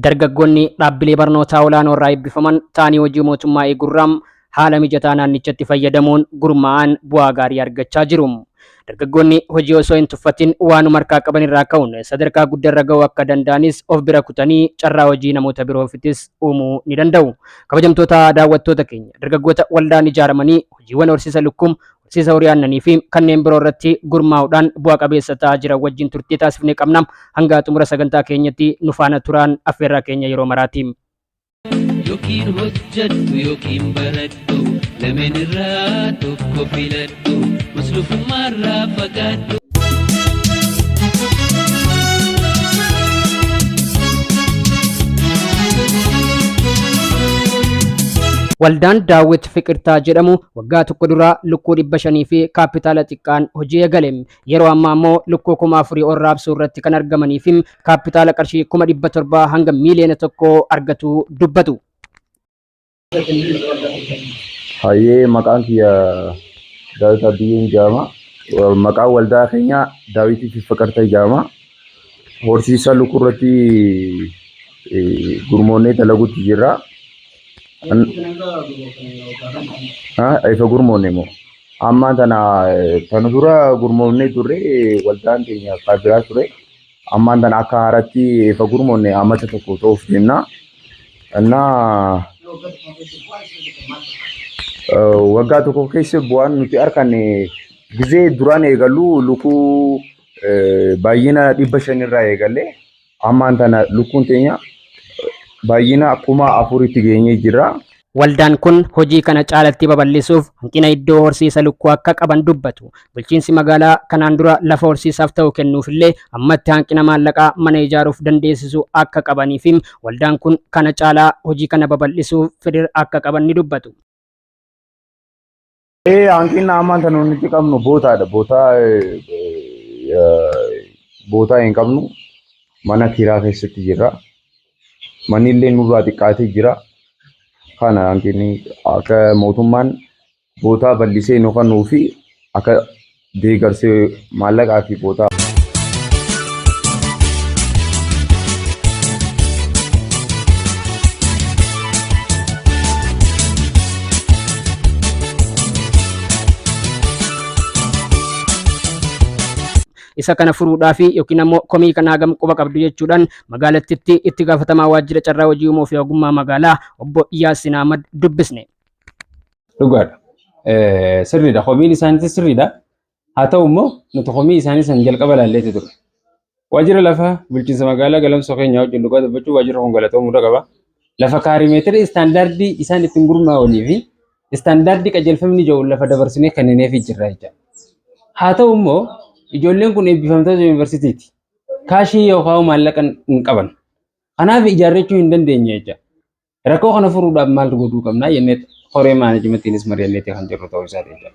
Dargaggoonni dhaabbilee barnootaa olaanoo irraa eebbifaman ta'anii hojii mootummaa eeguurraa haala mijataa naannichatti fayyadamuun gurmaa'an bu'aa gaarii argachaa jiru. Dargaggoonni hojii osoo hin tuffatin waanuma harkaa qaban irraa ka'uun sadarkaa guddaarra ga'uu akka danda'anis of bira kutanii carraa hojii namoota biroofis uumuu ni danda'u. Kabajamtoota daawwattoota keenya dargaggoota waldaan ijaaramanii hojiiwwan horsiisa lukkuu, horsiisa horii aannanii fi kanneen biroo irratti gurmaa'uudhaan bu'a qabeessa ta'aa jiran wajjin turtii taasifnee qabna. Hanga xumura sagantaa keenyatti nu faana turaan affeerraa keenya yeroo maraati. Yookiin hojjedhu yookiin baradhu lameen irraa tokko filadhu maslufummaa irraa fagaadhu. Waldaan Daawit Fiqirtaa jedhamu waggaa tokko dura lukkuu 500 fi kaapitaala xiqqaan hojii eegale. Yeroo ammaa immoo lukkuu 4,000 ol raabsuu irratti kan argamanii fi kaapitaala qarshii 700,000 hanga miiliyoona 1 argatu dubbatu. Hayyee maqaan kiyya Daawit Abdiyyeen jedhama. Maqaan waldaa keenya Daawit Fiqirtaa jedhama. Horsiisa lukkuu irratti gurmoonnee dalaguutti jirra. Ifa gurmoonne moo amma tana dura gurmoonne turre waldaan keenya faabiraa ture. Amma tana akka haaratti ifa gurmoonne amata tokko ta'uuf jenna. Waggaa tokko keessa bu'aan nuti arganne gizee duraan eegallu lukkuu baay'ina 500 irraa eegalle amma tana lukkuun teenya baay'ina 4,000 geenyee jira. Waldaan kun hojii kana caalatti babal'isuuf hanqina iddoo horsiisa lukkuu akka qaban dubbatu. Bulchiinsi magaalaa kanaan dura lafa horsiisaaf ta'u kennuufillee ammatti hanqina maallaqaa mana ijaaruuf dandeessisu akka qabanii fi waldaan kun kana caalaa hojii kana babal'isuuf fedhii akka qaban ni dubbatu. Hanqina ammaan tan nuti qabnu bootaadha. Bootaa hin qabnu mana kiraa keessatti jirra. Manni illee nurraa xiqqaatee jira. Kana hanqinni akka mootummaan bootaa bal'isee nu kennuu fi akka deeggarsee maallaqaa fi bootaa. Isa kana furuudhaaf yookiin ammoo komii kana hagam quba qabdu jechuudhaan magaalattitti itti gaafatamaa waajjira carraa hojii uumuu fi ogummaa magaalaa obbo Iyyaasiin Ahmad dubbisne. Dhugaadha. Sirriidha. Komiin isaaniitis sirriidha. Haa ta'u immoo nuti komii isaanii san jalqaba laalleetti ture. Waajjira lafa bulchiinsa magaalaa Galamsoo keenya wajjin dhugaa dubbachuu waajjira konkolaataa muda qaba. Lafa kaarimeetirii istaandaardii isaan ittiin gurmaa'anii fi istaandaardii qajeelfamni jiru lafa dabarsinee kennineef jirra jecha. Haa ta'u immoo ijoolleen kun eebbifamtoota yuunivarsiitiiti. Kaashii yookaan maallaqa hin qaban. Kanaaf ijaarrachuu hin dandeenye jecha. Rakkoo kana furuudhaaf maaltu godhuu qabna jennee horee maanaajimentiinis mari'anneetii kan jirru ta'uu isaati jecha.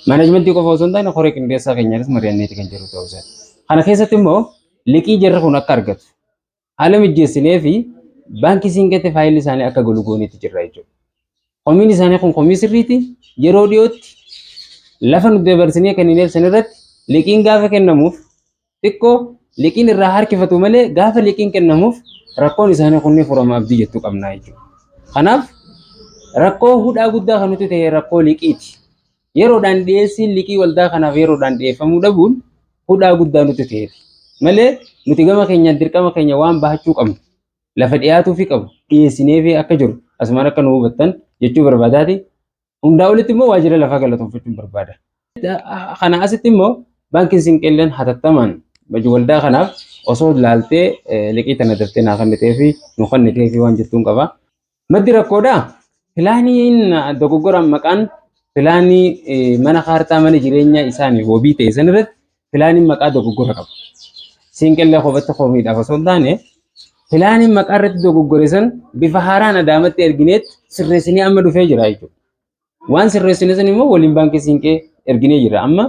Maanaajmentii qofa osoo hin taane horee qindeessaa keenyaanis mari'anneetii kan jirru ta'uu isaati. Kana keessatti immoo liqii jarri kun akka argatu haala mijeessinee fi baankii siinqeetti faayilli isaanii akka galu gooniitti jirra jechuudha. Komiin isaanii kun komii sirriiti yeroo dhiyootti lafa nuti dabarsinee kennineef sanirratti liqiin gaafa kennamuuf xiqqoo liqiin irraa harkifatu malee gaafa liqiin kennamuuf rakkoon isaanii kunniin furama abdii jettuu qabnaa jechuudha. Kanaaf rakkoo hudhaa guddaa kan nuti ta'e rakkoo liqiiti. Yeroodhaan dhiyeessiin liqii waldaa kanaaf yeroodhaan dhiyeeffamuu dhabuun hudhaa guddaa nuti ta'eeti. Malee nuti gama keenyaan dirqama keenya waan bahachuu qabnu lafa dhiyaatuu fi qabu dhiyeessinee fi akka jiru asumaan akka nu hubattan jechuu barbaadaati. Hundaa olitti immoo waajjira lafaa galatoonfachuun barbaada. Kana asitti immoo baankiin siinqeelleen hatattamaan waldaa kanaaf osoo laaltee liqii tana daftee naa kennitee fi nu kennitee fi waan jettuun qaba. Maddi rakkoodhaa filaaniin dogoggoraan maqaan filaanii mana kaartaa mana jireenyaa isaanii wabii ta'e sanirratti filaaniin maqaa dogoggora qaba. Siinqeellee qofatti komiidhaaf osoo hin taane filaaniin maqaa irratti dogoggore san bifa haaraan adaamatti ergineet sirreessinee amma dhufee jira jechuudha. Waan sirreessine san immoo waliin baankii siinqee erginee jira amma.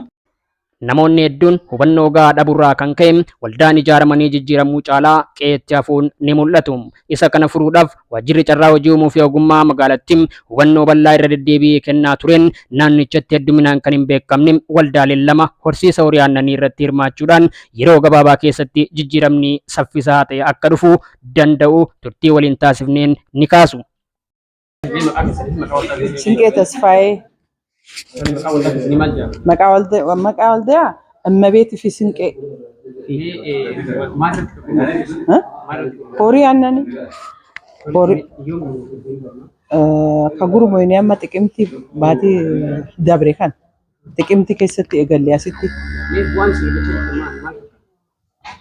Namoonni hedduun hubannoo gahaa dhabuurraa kan ka'e waldaan ijaaramanii jijjiiramuu caalaa qe'eetti hafuun ni mul'atu. Isa kana furuudhaaf waajjirri carraa hojii uumuu fi ogummaa magaalattii hubannoo bal'aa irra deddeebi'ee kennaa tureen naannichatti hedduminaan kan hin beekamne waldaaleen lama horsiisa horii aannanii irratti hirmaachuudhaan yeroo gabaabaa keessatti jijjiiramni saffisaa ta'e akka dhufu danda'u turtii waliin taasifneen ni kaasu. Sinqee Tasfaayee maqaa waldaa Ammabeetii fi Sinqee horii aannanii ka gurmoyne amma xiqimtii baatii dabre kan xiqimtii keessatti eegalle asitti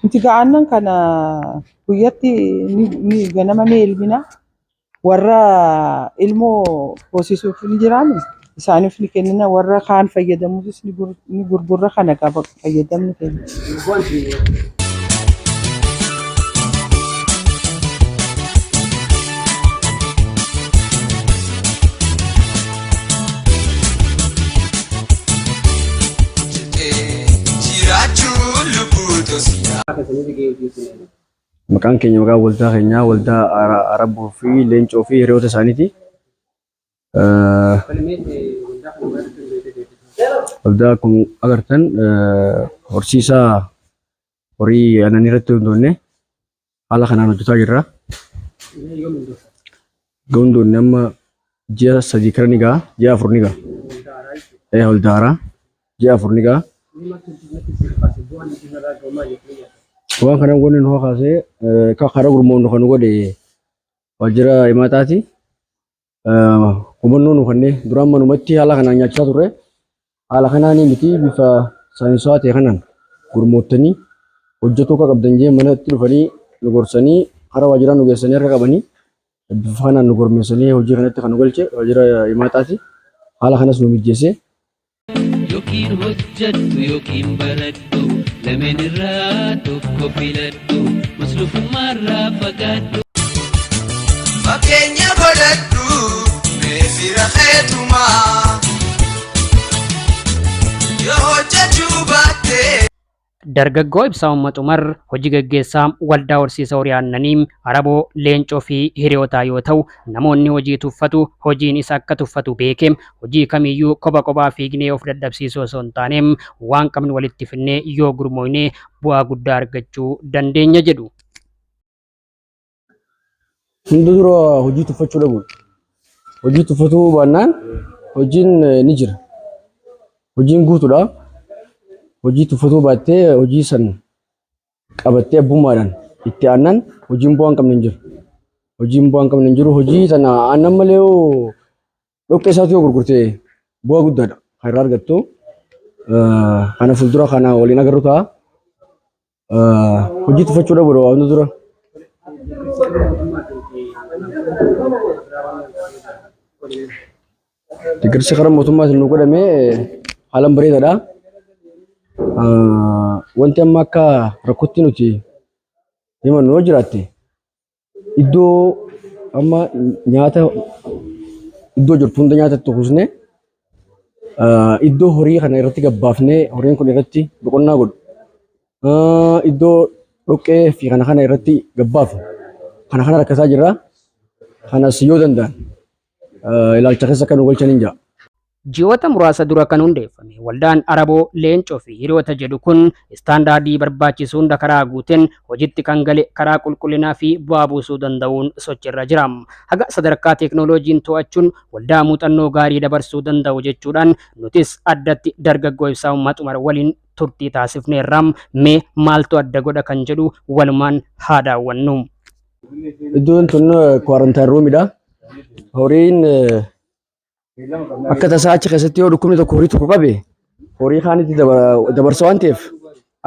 nuti ga'annan kana guyyatti ni ganama ni ilmina warra ilmoo hoosisuuf ni jiraame isaaniif ni kennina warra kaan fayyadamuufis ni gurgurra kana qaba fayyadamni kenna. Maqaan keenya maqaa waldaa keenyaa waldaa Araboo fi Leencoo fi hiriyoota isaaniiti. Waldaa kun agartan horsiisaa horii aannanii irratti hundoonne haala kanaan hojjetaa jirra. Hundoonne amma ji'a 3 kana ni ga'a, ji'a 4 ni ga'a. Waldaa haaraa ji'a 4 ni ga'a. Waan kana wanni nu kaasee karaa gurmuun kan godhe waajjira himaataati. Hubannoo nu kanneen duraan manumatti haala kanaan nyaachaa turre haala kanaan miti bifa saayinsawaa ta'e kanaan gurmoottanii hojjetuu akka qabdan jee manatti dhufanii nu gorsanii karaa waajjiraa nu geessanii harka qabanii bifa kanaan nu gormeessanii hojii kanatti kan nu galche waajjira himaataati. Haala kanas nu mijeesse. Yookiin hojjettu yookiin baradhu lameen irraa tokko filadhu maslufummaarraa fagaadhu. Fakkeenya godhadhu meefira heetumaa yoo hojjechuu baattee. Dargaggoo Ibsaa Uummat Umar hojii gaggeessaa waldaa horsiisa horii aannanii Araboo Leencoo fi hiriyootaa yoo ta'u namoonni hojii tuffatu hojiin isa akka tuffatu beekee hojii kamiyyuu kophaa fiignee of dadhabsiisuu osoo hin taane waan qabnu walitti finnee yoo gurmoofne bu'aa guddaa argachuu dandeenya jedhu. Hundi dura hojii tuffachuu dhabu. Hojii tuffatuu baannaan hojiin ni jira. Hojiin guutuudha. Hojii tuffatuu baattee hojii san qabattee abbummaadhaan itti aannan hojiin bu'aa hin qabne hin jiru. Hojiin bu'aa hin qabne hin jiru. Hojii sana aannan malee dhoqqee isaatti yoo gurgurte bu'aa guddaadha. Kan irraa argattu kana fuuldura kana waliin agarru ta'a. Hojii tuffachuu dhabuudha waan dura. Deeggarsi karaa mootummaatiin nu godhame haalaan bareedaadha. Wanti amma akka rakkootti nuti himannu yoo jiraatte iddoo amma nyaata iddoo jirtu hunda nyaatatti kuusne iddoo horii kana irratti gabbaafnee horiin kun irratti boqonnaa godhu. Iddoo dhoqqee fi kana irratti gabbaafu kana rakkasaa jirra. Kanas yoo danda'an ilaalcha keessa kan nu galchanii jira. Ji'oota muraasa dura kan hundeeffame waldaan Araboo Leencoo fi hiriyoota jedhu kun istaandaardii barbaachisu hunda karaa guuteen hojiitti kan gale karaa qulqullinaa fi bu'aa buusuu danda'uun sochiirra jira. Haga sadarkaa teeknooloojiin to'achuun waldaa muuxannoo gaarii dabarsuu danda'u jechuudhaan nutis addatti dargaggoo Ibsaa Uummat Umar waliin turtii taasifneerra. Mee maaltu adda godha kan jedhu walumaan haa daawwannu. Iddoon tun kwaarantaan ruumidha. Horiin akka tasaa achi keessatti yoo dhukkubni tokko horii tokko qabe horii kaanitti dabarsa waan ta'eef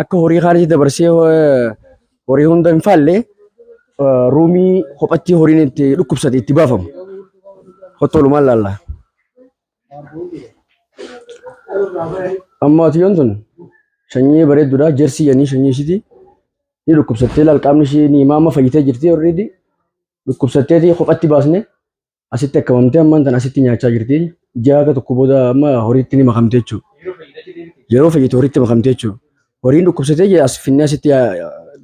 akka horii kaanitti dabarsee horii hunda hin faalle ruumii kophatti horiin itti dhukkubsate itti baafamu. Hottolumaan laalla. Amma tiyyoon tun sanyii bareedduudha. Jersii yanii sanyii ishiiti. Ni dhukkubsattee lalqaamni ishii ni maama fayyitee jirti already. Dhukkubsatteeti kophatti baasne asitti akkamamtee ammaan tan asitti nyaachaa jirti. Ji'a tokko booda amma horiitti ni makamte jechuudha. yeroo fayyatu horiitti makamtee jechuudha. Horiin dhukkubsatee as finnee asitti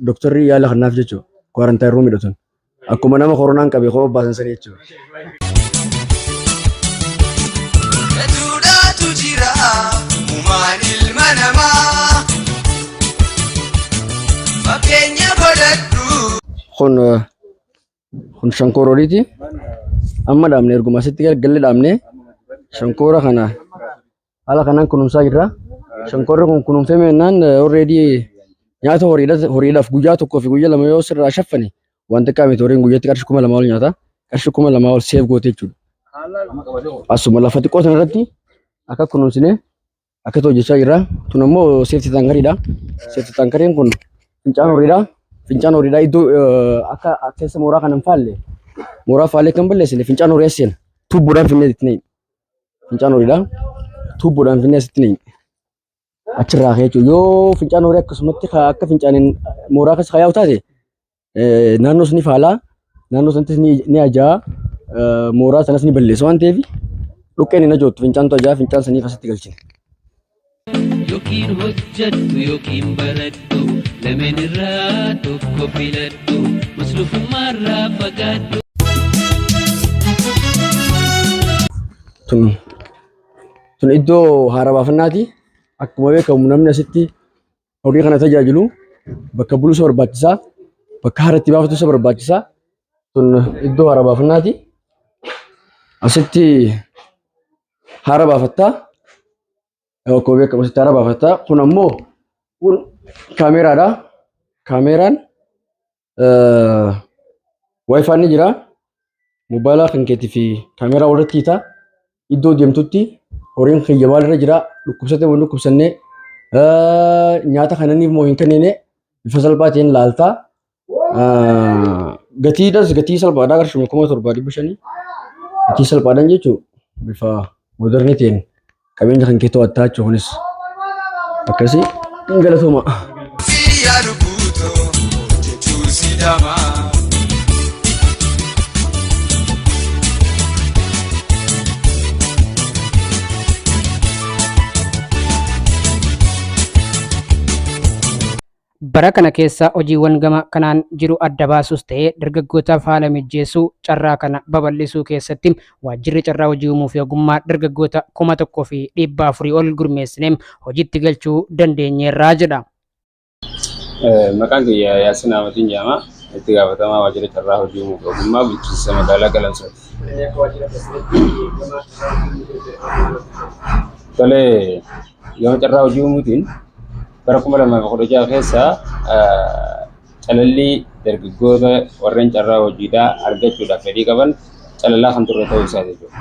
doktorri yaala kannaaf jechuudha. Kwaarantaayinii ruumii dhutun. Akkuma nama koronaan qabe koo baasan sanii jechuudha. Hedduudhaatu jira uumaan ilma namaa fakkeenya godhadhu. Kun shankooroodhiiti. Amma dhaabne erguma asitti galgalle dhaabne shankoora kana haala kanaan kunuunsaa jirra. Shankoorri kun kunuunfame jennaan already nyaata horiidhaaf guyyaa tokkoo fi guyyaa lama yoo sirraa shaffane wanta qaamete horiin guyyaatti qarshii 2,000 ol nyaata. Qarshii 2,000 ol seef goote jechuudha. Asuma lafa xiqqoo sana irratti akka kunuunsine akka hojjechaa jirra. Tun ammoo seefti taankariidha. Seefti taankariin kun fincaan horiidha. Fincaan horiidha iddoo akka keessa mooraa kana hin faalle. Mooraa faalee kan balleessine fincaan horii aseen tuubboodhaan finnee itti neeyne. Fincaan horiidha. Tuubboodhaan finnee asitti neeyne. Achirraa ka'ee jechuudha. Yoo fincaan horii akkasumatti akka fincaaniin mooraa keessa kaa'u taate naannoo sanii faalaa naannoo sanattis ni ajaa mooraa sanas ni balleessa waan ta'eef dhukkeen hin ajoottu fincaantu ajaa fincaan saniif asitti galchine. Yookiin hojjedhu yookiin baradhu lameen irraa tokko filadhu muslufummaarraa fagaadhu. Tun iddoo haara baafannaati. Akkuma beekamu namni asitti horii kana tajaajilu bakka buluu isa barbaachisaa, bakka haara itti baafatu isa barbaachisaa. Tun iddoo haara baafannaati. Asitti haara baafattaa. Akkuma beekamu asitti haara baafattaa. Kun ammoo kun kaameraadha. Kaameraan wifi ni jira. Mobaayilaa kan keetii fi kaameraa walirratti hiita. Iddoo deemtutti horiin kiyya maalirra jira dhukkubsatee waan dhukkubsannee nyaata kananiif moo hin kennine bifa salphaa ta'een laaltaa. Gatii salphaadhaa qarshii 7,500 gatii salphaadhaan jechuun bifa moderni ta'een qabeenya kan kee to'attaa jechuun kunis akkasii galatooma. Siyaa lubbutoo hojjechuu sidamaa. Bara kana keessa hojiiwwan gama kanaan jiru adda baasuus ta'ee dargaggootaaf haala mijeessuu carraa kana babal'isuu keessatti waajjirri carraa hojii uumuu fi ogummaa dargaggoota 1,400 ol gurmeessineem hojiitti galchuu dandeenyeerraa jedha. Maqaan kiyya Yaasin Ahmadiin jedhama. Itti gaafatamaa waajjira carraa hojii uumuu fi ogummaa bulchiinsa magaalaa Galamsooti. Tolee, gama carraa hojii uumuutiin bara 2016 keessa calallii dargaggoota warreen carraa hojiidhaa argachuudhaaf fedhii qaban calallaa kan turre ta'uu isaa jechuudha.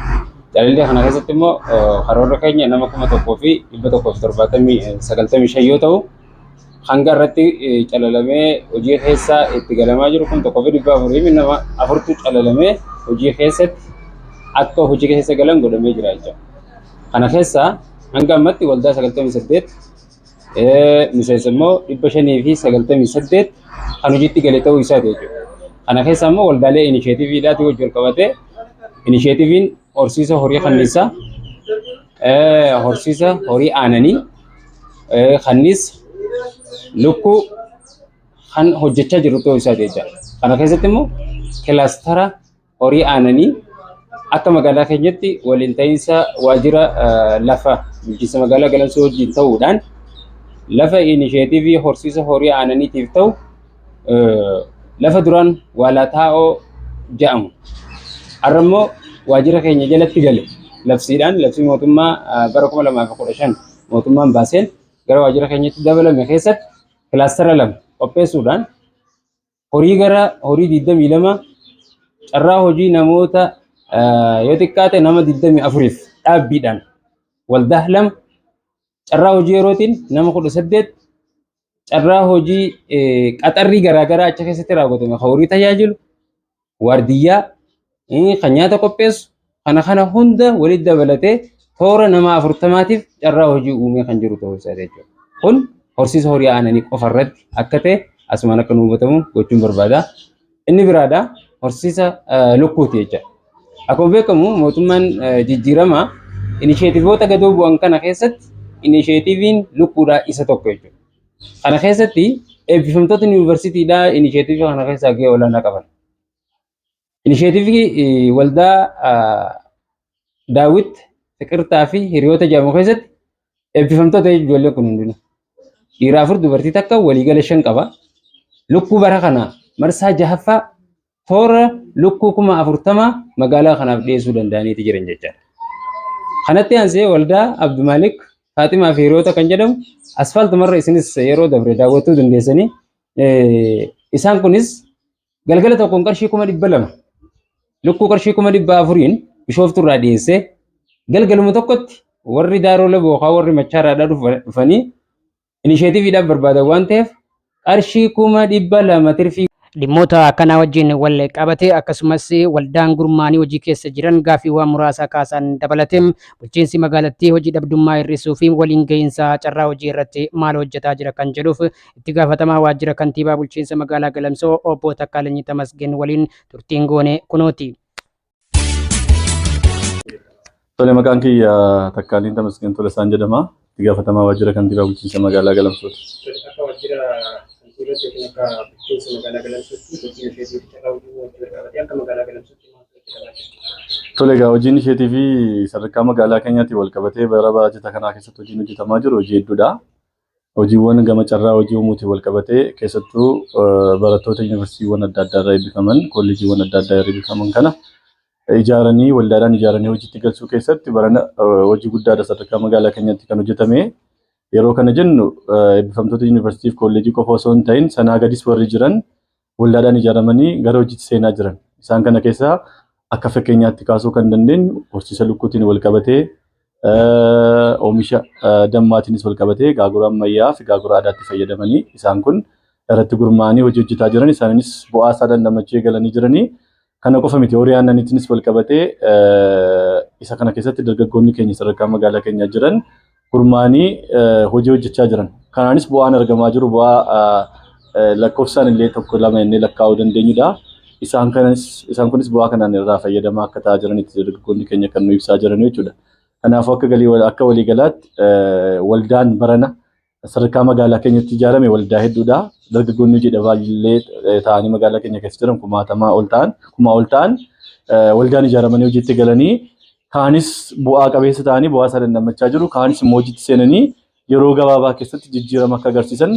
Calallii kana keessatti immoo karoora keenya nama 1,195 yoo ta'u hanga irratti calalamee hojii keessa itti galamaa jiru kun 1,400 nama 4tu calalamee hojii keessatti akka hojii keessa galan godhamee jira jechuudha. Kana keessa hanga ammatti waldaa 98 miseensa immoo 598 kan hojiitti gale ta'uu isaati jechuudha. Kana keessa immoo waldaalee inisheetiiviidhaati wajjin wal qabate inisheetiiviin horsiisa horii kanniisaa, horsiisa horii aananii, kanniis lukkuu kan hojjechaa jiru ta'uu isaati jechuudha. Kana keessatti immoo kilaastara horii aananii akka magaalaa keenyatti waliin ta'iinsa waajjira lafa bulchiinsa magaalaa Galamsoo wajjin ta'uudhaan lafa inisheetiivii horsiisa horii aananiitiif ta'u lafa duraan Waalaataa'oo jedhamu. Har'a immoo waajjira keenya jalatti gale labsiidhaan labsii mootummaa bara 2015 mootummaan baaseen gara waajjira keenyatti dabalame keessatti kilaastara 2 qopheessuudhaan horii gara horii 22 carraa hojii namoota yoo xiqqaate nama 24f dhaabbiidhaan waldaa 2 carraa hojii yerootiin nama 18 carraa hojii qaxarrii garaagaraa achi keessatti raawwatame horii tajaajilu waardiyyaa kan nyaata qopheessu kana hunda walitti dabalatee toora nama 40tiif carraa hojii uumee kan jiru ta'uu isaa jechuudha. Kun horsiisa horii aananii qofa irratti akka ta'e asumaan akka nu hubatamu gochuun barbaada. Inni biraadha horsiisa lukkuuti jechuudha. Akkuma beekamu mootummaan jijjiiramaa inisheetiivoota gadoo bu'an kana keessatti inisheetiiviin lukkuudhaa isa tokko jechuudha. Kana keessatti eebbifamtoota yuunivarsiitiidhaa inisheetiivii kana keessaa gahee olaanaa qaban. Inisheetiivii waldaa Daawit Fiqirtaa fi hiriyoota jedhamu keessatti eebbifamtoota ijoollee kun hundinuu. Dhiiraa afur dubartii takka waliigala 5 qaba. Lukkuu bara kana marsaa 6ffaa toora lukkuu 40,000 magaalaa kanaaf dhiyeessuu danda'aniiti jiran jechaadha. Kanatti aansee waldaa Abdumalik Faatimaa fi hiriyoota kan jedhamu asfaaltumarra isinis yeroo dabre daawwachuu dandeessanii isaan kunis galgala tokkoon qarshii 200,000 lukkuu qarshii 400,000 Bishooftuurraa dhiyeessee galgaluma tokkotti warri Daaroo Labookaa warri Machaaraadhaa dhufanii inisheetiiviidhaaf barbaadan waan ta'eef qarshii 200,000 tirfii. Dhimmoota akkanaa wajjin wal qabate akkasumas waldaan gurmaanii hojii keessa jiran gaaffiiwwan muraasa kaasan dabalateem bulchiinsi magaalattii hojii dhabdummaa hir'isuu fi waliin gahinsa carraa hojii irratti maal hojjetaa jira kan jedhuuf itti gaafatamaa waajjira kantiibaa bulchiinsa magaalaa Galamsoo obbo Takkaalenyi Tamasgeen waliin turtiin goone kunooti. Tole maqaan kiyya Takkaalenyi Tamasgeen Tolasaan jedhama. Itti gaafatamaa waajjira kantiibaa bulchiinsa magaalaa Galamsooti. Tole egaa hojiin isheetiifi sadarkaa magaalaa keenyaatti wal qabatee bara baajata kanaa keessatti hojiin hojjetamaa jiru hojii hedduudha. Hojiiwwan gama carraa hojii uumuutiin wal qabatee keessattuu barattoota yuunivarsiitiiwwan adda addaa irraa eebbifaman kolleejiiwwan adda addaa irraa eebbifaman kana ijaaranii waldaadhaan ijaaranii hojiitti galchuu keessatti barana hojii guddaadha sadarkaa magaalaa keenyaatti kan hojjetame. Yeroo kana jennu eebbifamtoota yuunivarsiitii fi kolleejii qofa osoo hin ta'in sanaa gadis warri jiran waldaadhaan ijaaramanii gara hojiitti seenaa jiran. Isaan kana keessaa akka fakkeenyaatti kaasuu kan dandeenyu horsiisa lukkuutiin wal qabatee oomisha dammaatiinis wal qabatee gaagura ammayyaa fi gaagura aadaatti fayyadamanii isaan kun irratti gurmaa'anii hojii hojjetaa jiran. Isaanis bu'aa isaa dandamachuu galanii jiranii. Kana qofa miti horii aannaniitiinis wal qabatee isa kana keessatti dargaggoonni keenya sadarkaa magaalaa keenyaa jiran gurmaa'anii hojii hojjechaa jiran. Kanaanis bu'aan argamaa jiru bu'aa lakkoofsaan illee tokko lama inni lakkaa'uu dandeenyudha. Isaan kunis bu'aa kanaan irraa fayyadamaa akka ta'aa jiranitti dargaggoonni keenya kan nu ibsaa jiran jechuudha. Kanaafuu akka waliigalaatti waldaan barana sadarkaa magaalaa keenyatti ijaarame waldaa hedduudha. Dargaggoonni hojii dhabaa illee ta'anii magaalaa keenya keessa jiran 10,000 ol ta'an waldaan ijaaramanii hojiitti galanii kaanis bu'aa qabeessa ta'anii bu'aa isaa dandamachaa jiru. Kaanis immoo hojiitti seenanii yeroo gabaabaa keessatti jijjiirama akka agarsiisan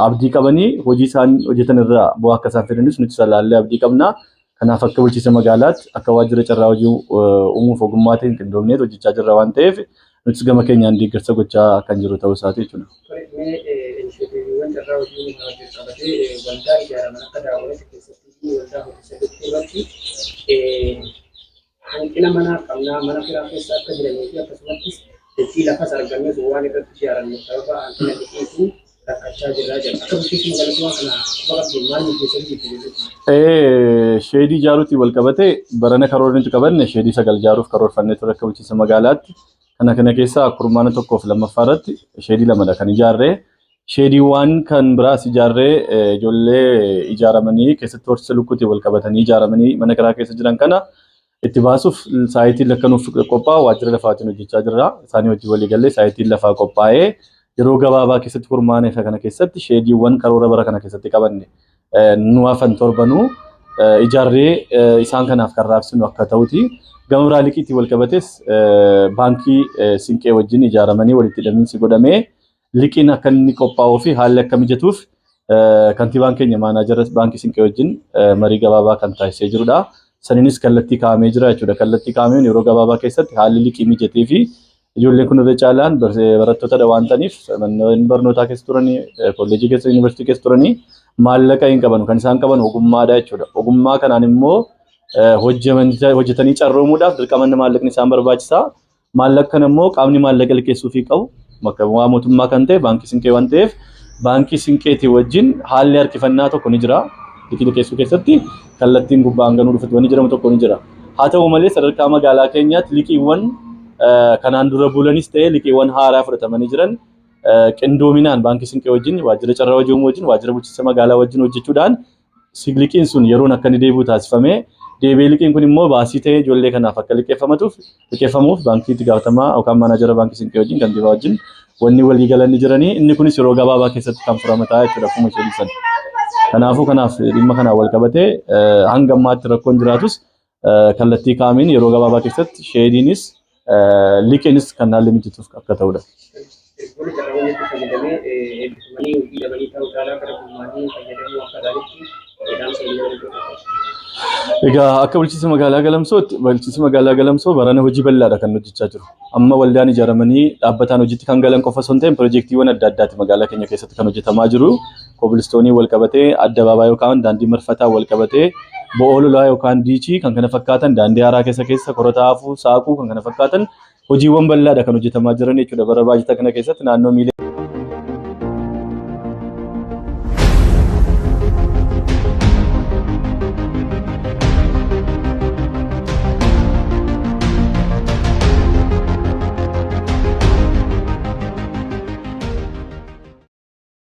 abdii qabanii hojii isaan hojjetan irraa bu'aa akka isaan fidanis nuti salaallee abdii qabna. Kanaaf akka bulchiinsa magaalaatti akka waajjira carraa hojii uumuuf ogummaatiin qindoomnee hojjechaa jirra waan ta'eef nutis gama keenyaan deeggarsa gochaa kan jiru ta'uu isaati jechuudha. Waldaa ijaaraman akka daawwatu keessatti waldaa hojii hanqina manaa qabnaa mana firaa keessa akka jiranii fi akkasumas dachii lafas argamee waan irratti ijaaramne sababa hanqina dhiyeessuun rakkachaa jirraa jira. Akka bulchiinsa magaalaa kana bakka maal keessatti jirtu? Sheedii ijaaruutiin wal qabatee barana karoora nuti qabanne sheedii 9 ijaaruuf karoorfannee ture akka bulchiinsa magaalaatti. Kana keessaa kurmaana 1 fi 2ffaa irratti sheedii 2dha kan ijaarree. Sheediiwwan kan biraas ijaarree ijoollee ijaaramanii keessatti horsiisa lukkuutiin wal qabatanii ijaaramanii mana kiraa keessa jiran kana itti baasuuf saayitiin lakkanuuf qophaa'u waajjira lafaatiin hojjechaa jirra. Isaanii hojii walii gallee saayitiin lafaa qophaa'ee yeroo gabaabaa keessatti kurmaana isa kana keessatti sheediiwwan karoora bara kana keessatti qabanne nu hafan torbanuu ijaarree isaan kanaaf kan raabsinu akka ta'uti. Gama biraa liqiitiin wal qabates baankii Sinqee wajjin ijaaramanii walitti hidhamiinsi godhamee liqiin akka inni qophaa'uu fi haalli akka mijatuuf kantiibaan keenya maanaajara baankii Sinqee wajjin marii gabaabaa kan taasisee jirudha. Saniinis kallattii kaa'amee jira jechuudha. Kallattii kaa'ameen yeroo gabaabaa keessatti haalli liqii mijatee fi ijoolleen kun irra caalaan barattoota waan ta'aniif manneen barnootaa keessa turanii kolleejii keessa yuunivarsiitii keessa turanii maallaqa hin qaban kan isaan qaban ogummaadha jechuudha. Ogummaa kanaan immoo hojjetanii carroomuudhaaf dirqama maallaqni isaan barbaachisaa. Maallaqa kana immoo qaamni maallaqa liqeessuufii qabu waa mootummaa kan ta'e baankii Sinqee waan ta'eef baankii Sinqeetii wajjin haalli harkifannaa tokko ni jira. Liqii liqeessuu keessatti kallattiin gubbaan ganuu dhufatu wanni jedhamu tokko ni jira. Haa ta'u malee sadarkaa magaalaa keenyaatti liqiiwwan kanaan dura bulanis ta'e liqiiwwan haaraa fudhatamanii jiran qindoominaan baankii Sinqee wajjin waajjira carraa hojii uumuu wajjin waajjira bulchiinsa magaalaa wajjin hojjechuudhaan liqiin sun yeroon akka inni deebi'u taasifamee Deebiin liqiin kun immoo baasii ta'ee ijoollee kanaaf akka liqeeffamuuf baankii itti gaafatamaa yookaan maanaajara baankii Sinqee wajjin kantiibaa wajjin wanni walii galanii jiranii inni kunis yeroo gabaabaa keessatti kan furamataa jechuudha akkuma ishee ibsan. Kanaafuu kanaaf dhimma kanaan wal qabatee hanga ammaatti rakkoon jiraatus kallattii kaamiin yeroo gabaabaa keessatti sheediinis liqiinis kan haalli mijatuuf akka ta'udha. Egaa akka bulchiinsa magaalaa Galamsoo barana hojii bal'aadha kan hojjechaa jiru. Amma waldaan ijaaramanii dhaabbataan hojiitti kan galan qofa osoo hin ta'in piroojeektiiwwan adda addaati magaalaa keenya keessatti kan hojjetamaa jiru. Kobilistoonii wal qabatee addabaabaa yookaan daandii marfataa wal qabatee bo'oo lolaa yookaan diichii kan kana fakkaatan daandii haaraa keessa korotaa hafuu saaquu kan kana fakkaatan hojiiwwan bal'aadha kan hojjetamaa jiran jechuudha bara baajata kana keessatti naannoo miilee